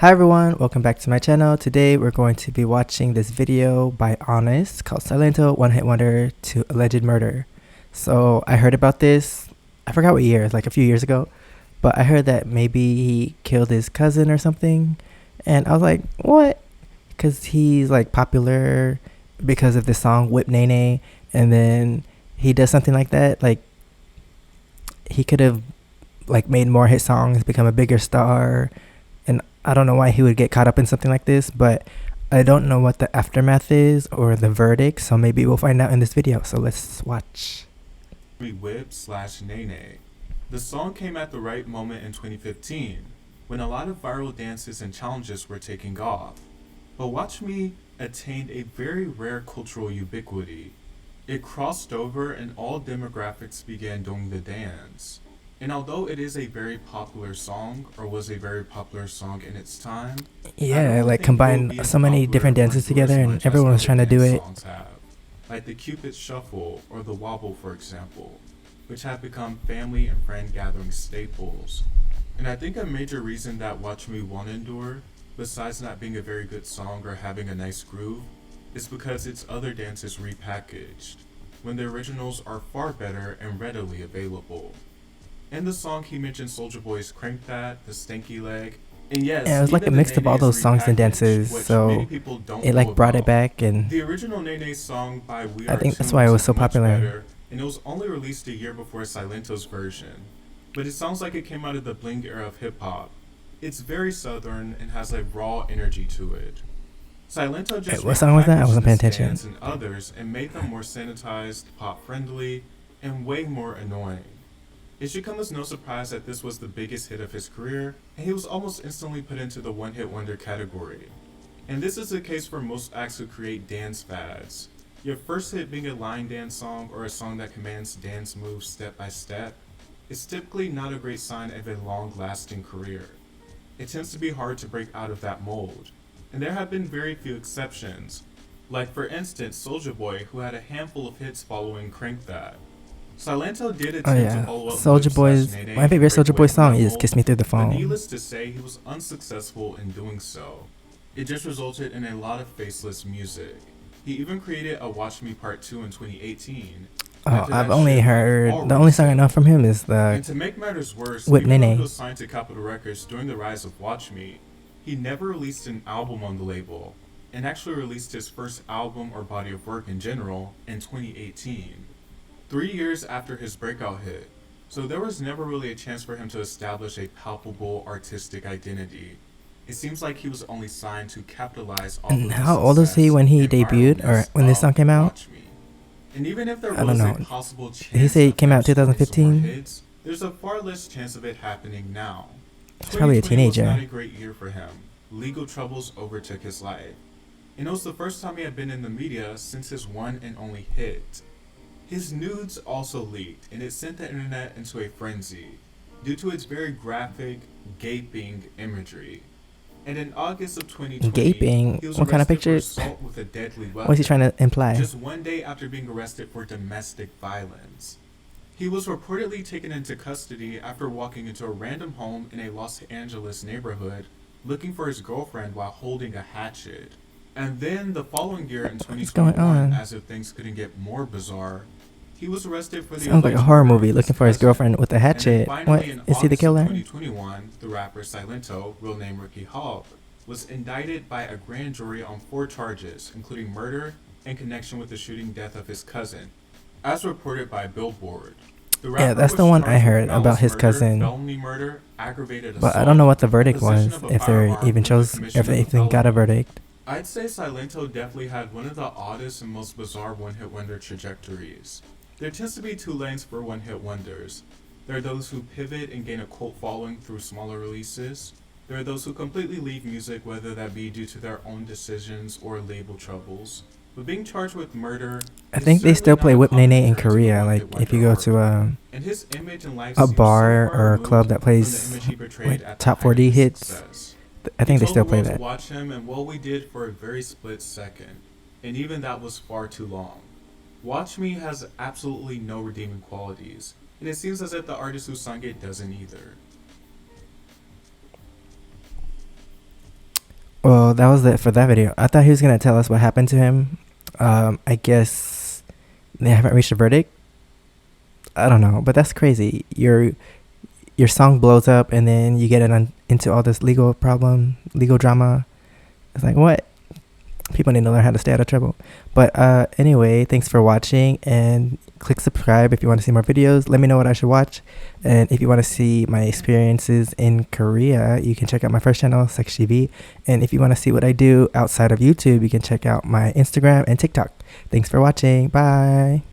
Hi everyone, welcome back to my channel. Today we're going to be watching this video by Honest called Silento, One Hit Wonder to Alleged Murder. So I heard about this, I forgot what year, like a few years ago, but I heard that maybe he killed his cousin or something, and I was like, what? Because he's like popular because of this song Whip Nene, and then he does something like that, like he could have like made more hit songs, become a bigger star, and I don't know why he would get caught up in something like this, but I don't know what the aftermath is or the verdict, so maybe we'll find out in this video. So let's watch. Whip/Nene. The song came at the right moment in 2015, when a lot of viral dances and challenges were taking off. But Watch Me attained a very rare cultural ubiquity. It crossed over and all demographics began doing the dance. And although it is a very popular song, or was a very popular song in its time, Yeah, like combined so many different dances together and everyone was trying to do it. Like the Cupid Shuffle or the Wobble, for example, which have become family and friend gathering staples. And I think a major reason that Watch Me won't endure, besides not being a very good song or having a nice groove, is because its other dances repackaged, when the originals are far better and readily available. In the song, he mentioned Soulja Boy's Crank That, the Stanky Leg, and yes, Yeah, it was like a mix of all those songs and dances, so it like brought it back, and the original Nene song by We I Are think that's Tuned why it was was so much popular. better, and it was only released a year before Silento's version. But it sounds like it came out of the bling era of hip hop. It's very southern and has a raw energy to it. Silento just What song was that? I repackaged wasn't paying this attention. dance and others and made them more sanitized, pop friendly, and way more annoying. It should come as no surprise that this was the biggest hit of his career, and he was almost instantly put into the one-hit wonder category. And this is the case for most acts who create dance fads. Your first hit being a line dance song or a song that commands dance moves step by step is typically not a great sign of a long-lasting career. It tends to be hard to break out of that mold, and there have been very few exceptions, like for instance Soulja Boy, who had a handful of hits following Crank That. Silento did attempt to follow up Soulja Boy's, my favorite Soulja Boy song is Kiss Me Through the but Phone. needless to say, he was unsuccessful in doing so. It just resulted in a lot of faceless music. He even created a Watch Me Part 2 in 2018. Oh, I've only heard, the only song I know from him is And the to make matters worse, Whip even though Nene. he was signed to Capitol Records during the rise of Watch Me, he never released an album on the label, and actually released his first album or body of work in general in 2018. 3 years after his breakout hit, so there was never really a chance for him to establish a palpable artistic identity. It seems like he was only signed to capitalize off And of how old was he when he debuted, or when this song came out? Watch Me. And even if there I don't was a know. possible chance Did he say it came out of him scoring some more 2015? hits, there's a far less chance of it happening now. He's probably a 2020 was teenager. not a great year for him. Legal troubles overtook his life. And it was the first time he had been in the media since his one and only hit. His nudes also leaked, and it sent the internet into a frenzy due to its very graphic, gaping imagery. And in August of 2020, Gaping? he was What kind of arrested for pictures? assault with a deadly weapon. What's he trying to imply? Just one day after being arrested for domestic violence. He was reportedly taken into custody after walking into a random home in a Los Angeles neighborhood looking for his girlfriend while holding a hatchet. And then the following year in What's going 2021, on? as if things couldn't get more bizarre, he was arrested for the Sounds like a alleged horror murder movie, of looking his for his cousin. girlfriend with a And then hatchet. finally What? in Is he the August of killer? 2021, the rapper Silento, real name Ricky Hall, was indicted by a grand jury on 4 charges, including murder in connection with the shooting death of his cousin, as reported by Billboard. The Yeah, rapper that's was the one I charged with heard about malice his murder, cousin. felony murder, aggravated But I assault, don't know what the verdict possession was, of a if they firearm, even and the chose, commission if they of a even got a felony. verdict. I'd say Silento definitely had one of the oddest and most bizarre one-hit wonder trajectories. There tends to be 2 lanes for one-hit wonders. There are those who pivot and gain a cult following through smaller releases. There are those who completely leave music, whether that be due to their own decisions or label troubles. But being charged with murder, I think they still play Whip Nene in Korea. Like if you go to and his image in life a seems bar so far or a removed club that from the plays image he portrayed like at the top height of 40 his hits, success. I think they He still told the play world that. to watch him, and what we did for a very split second, and even that was far too long. Watch Me has absolutely no redeeming qualities, and it seems as if the artist who sung it doesn't either. Well, that was it for that video. I thought he was gonna tell us what happened to him. I guess they haven't reached a verdict. I don't know, but that's crazy. Your song blows up, and then you get into all this legal drama. It's like, what? People need to learn how to stay out of trouble. But anyway, thanks for watching, and click subscribe if you want to see more videos. Let me know what I should watch, and if you want to see my experiences in Korea, you can check out my first channel, SEKSHI, and if you want to see what I do outside of YouTube, you can check out my Instagram and TikTok. Thanks for watching. Bye.